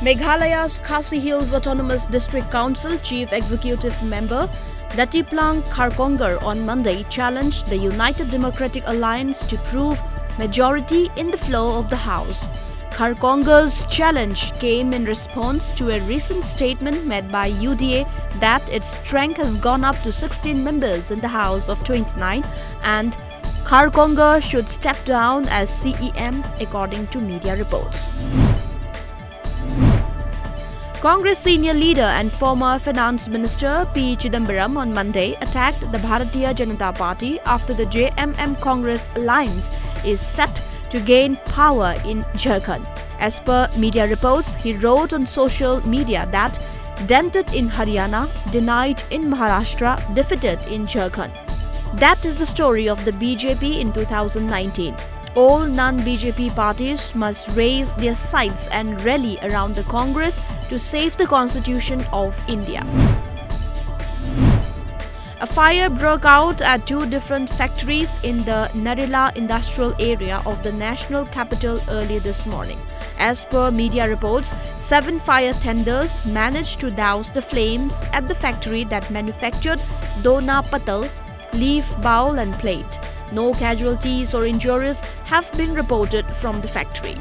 Meghalaya's Khasi Hills Autonomous District Council Chief Executive Member Latiplang Kharkongar on Monday challenged the United Democratic Alliance to prove majority in the flow of the House. Kharkongar's challenge came in response to a recent statement made by UDA that its strength has gone up to 16 members in the House of 29 and Kharkongar should step down as CEM according to media reports. Congress senior leader and former Finance Minister P. Chidambaram on Monday attacked the Bharatiya Janata Party after the JMM Congress alliance is set to gain power in Jharkhand. As per media reports, he wrote on social media that dented in Haryana, denied in Maharashtra, defeated in Jharkhand. That is the story of the BJP in 2019. All non-BJP parties must raise their sights and rally around the Congress to save the Constitution of India. A fire broke out at two different factories in the Narela industrial area of the national capital early this morning. As per media reports, 7 fire tenders managed to douse the flames at the factory that manufactured dona patal, leaf bowl and plate. No casualties or injuries have been reported from the factory.